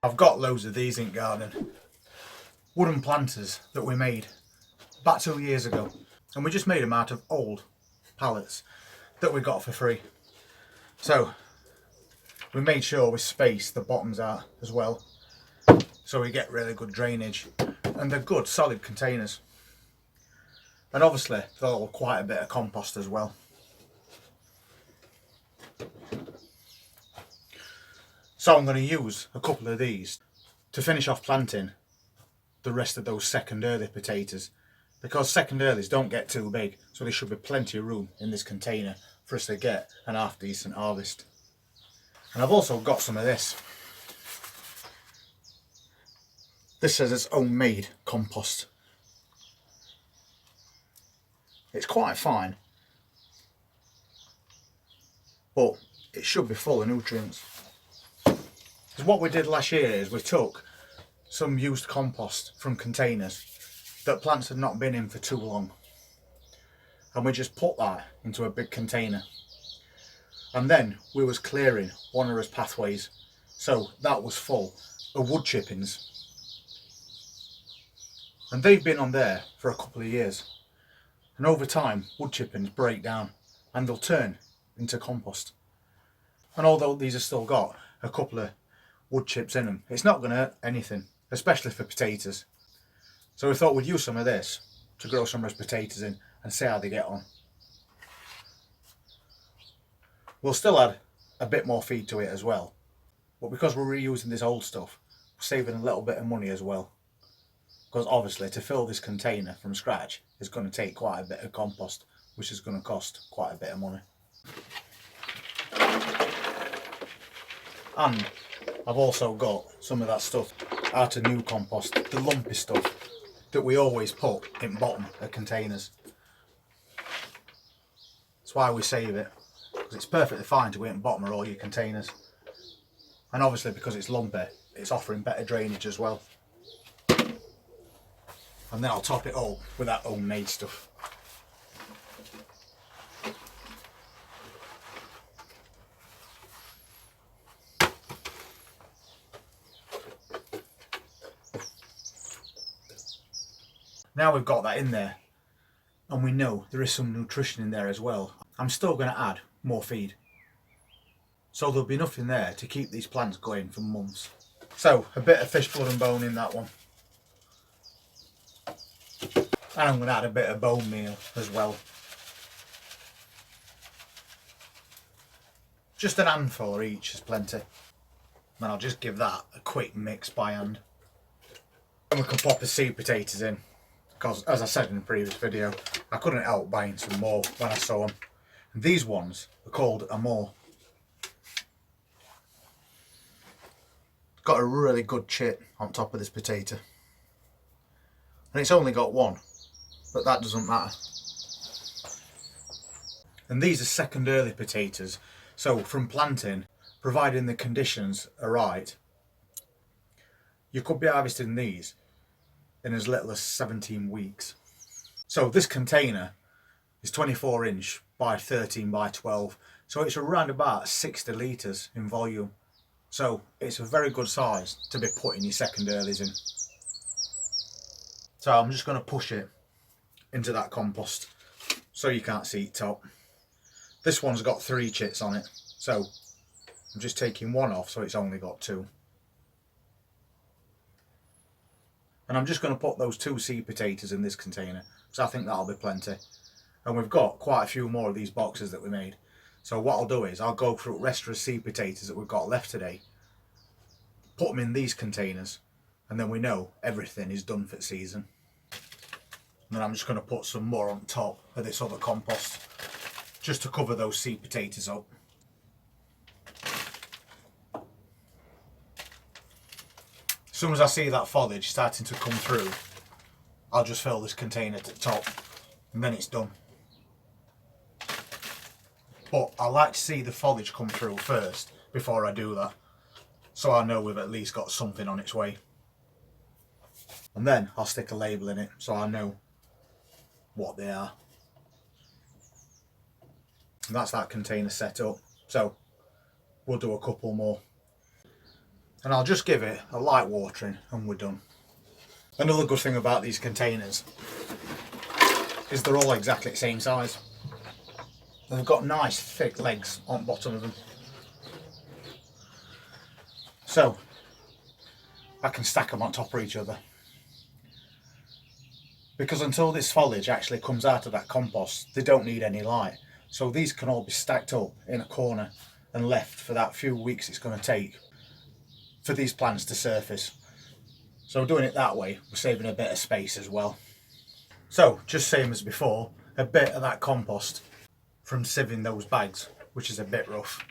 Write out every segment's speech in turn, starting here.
I've got loads of these in garden. Wooden planters that we made about 2 years ago. And we just made them out of old pallets that we got for free. So we made sure we spaced the bottoms out as well, so we get really good drainage, and they're good solid containers. And obviously they'll hold quite a bit of compost as well. So I'm going to use a couple of these to finish off planting the rest of those second early potatoes, because second earlies don't get too big, so there should be plenty of room in this container for us to get an half decent harvest. And I've also got some of this. This says it's homemade compost. It's quite fine, but it should be full of nutrients. Because what we did last year is we took some used compost from containers that plants had not been in for too long, and we just put that into a big container, and then we was clearing one of those pathways, so that was full of wood chippings, and they've been on there for a couple of years, and over time wood chippings break down and they'll turn into compost. And although these have still got a couple of wood chips in them, it's not going to hurt anything, especially for potatoes. So we thought we'd use some of this to grow some of those potatoes in and see how they get on. We'll still add a bit more feed to it as well, but because we're reusing this old stuff, we're saving a little bit of money as well. Because obviously to fill this container from scratch is going to take quite a bit of compost, which is going to cost quite a bit of money. And I've also got some of that stuff out of new compost, the lumpy stuff that we always put in bottom of containers. That's why we save it, because it's perfectly fine to go in bottom of all your containers. And obviously because it's lumpy, it's offering better drainage as well. And then I'll top it up with that homemade stuff. Now we've got that in there, and we know there is some nutrition in there as well, I'm still going to add more feed. So there'll be enough in there to keep these plants going for months. So a bit of fish blood and bone in that one. And I'm going to add a bit of bone meal as well. Just an handful of each is plenty. And I'll just give that a quick mix by hand. And we can pop the seed potatoes in, because as I said in the previous video, I couldn't help buying some more when I saw them. And these ones are called Amore. Got a really good chip on top of this potato. And it's only got one, but that doesn't matter. And these are second early potatoes, so from planting, providing the conditions are right, you could be harvesting these in as little as 17 weeks. So this container is 24 inch by 13 by 12, so it's around about 60 litres in volume. So it's a very good size to be putting your second earlies in. So I'm just going to push it into that compost so you can't see it top. This one's got 3 chits on it, so I'm just taking one off so it's only got 2. And I'm just going to put those 2 seed potatoes in this container, because I think that'll be plenty. And we've got quite a few more of these boxes that we made. So what I'll do is I'll go through the rest of the seed potatoes that we've got left today, put them in these containers, and then we know everything is done for the season. And then I'm just going to put some more on top of this other compost, just to cover those seed potatoes up. As soon as I see that foliage starting to come through, I'll just fill this container to the top, and then it's done. But I like to see the foliage come through first before I do that, so I know we've at least got something on its way. And then I'll stick a label in it so I know what they are. And that's that container set up. So we'll do a couple more. And I'll just give it a light watering and we're done. Another good thing about these containers is they're all exactly the same size. They've got nice thick legs on the bottom of them. So I can stack them on top of each other. Because until this foliage actually comes out of that compost, they don't need any light. So these can all be stacked up in a corner and left for that few weeks it's going to take for these plants to surface. So doing it that way, we're saving a bit of space as well. So just same as before, a bit of that compost from sieving those bags, which is a bit rough.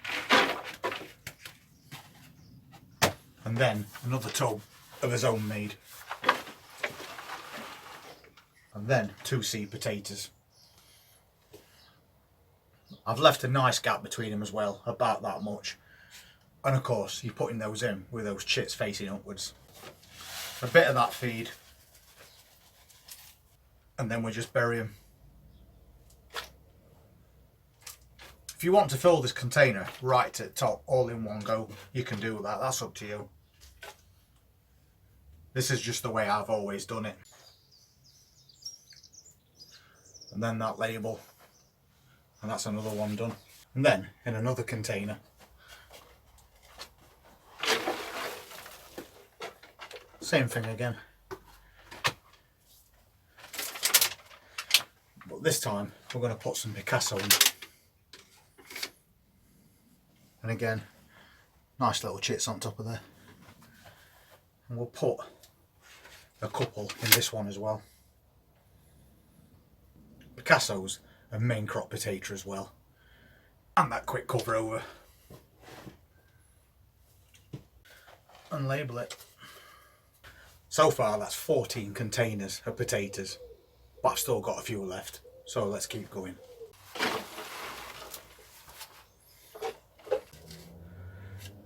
And then another tub of his own made. And then 2 seed potatoes. I've left a nice gap between them as well, about that much. And of course, you're putting those in with those chits facing upwards. A bit of that feed. And then we just bury them. If you want to fill this container right to the top, all in one go, you can do that. That's up to you. This is just the way I've always done it. And then that label, and that's another one done. And then in another container, same thing again, but this time we're going to put some Picasso in. And again, nice little chits on top of there, and we'll put a couple in this one as well. Picasso's a main crop potato as well. And that quick cover over. And label it. So far that's 14 containers of potatoes, but I've still got a few left, so let's keep going.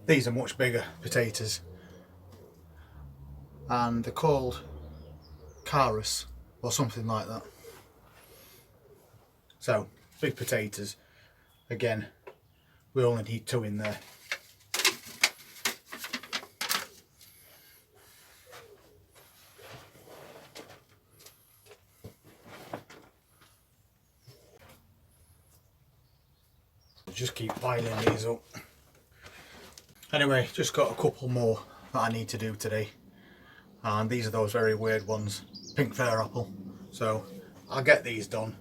These are much bigger potatoes, and they're called Carus or something like that. So, big potatoes. Again, we only need 2 in there. Just keep piling these up. Anyway, just got a couple more that I need to do today. And these are those very weird ones. Pink fir apple. So, I'll get these done.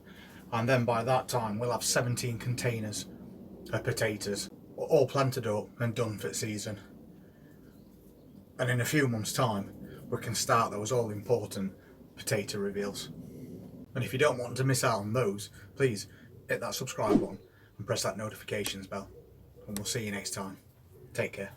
And then by that time we'll have 17 containers of potatoes all planted up and done for the season. And in a few months' time we can start those all important potato reveals. And if you don't want to miss out on those, please hit that subscribe button and press that notifications bell. And we'll see you next time. Take care.